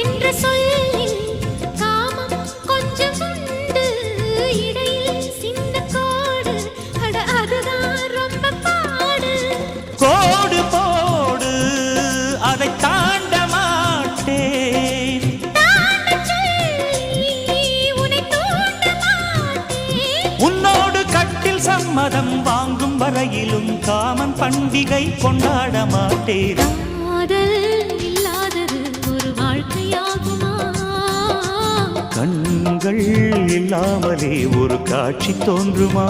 என்ற சொல்லில் காமம் கொஞ்சம் உண்டு, இடையில் சின்ன கோடு, அட அதுதான் ரொம்ப பாடு. கோடு போடு, அதை தாண்ட மாட்டேன், தாண்டச் சொல்லி உன்னை தூண்ட மாட்டேன். உன்னோடு கட்டில் சம்மதம் வாங்கும் வரையிலும் காமன் பண்டிகை கொண்டாட மாட்டேன். காதல் இல்லாதது ஒரு வாழ்க்கையாகுமா? கண்கள் இல்லாமலே ஒரு காட்சி தோன்றுமா?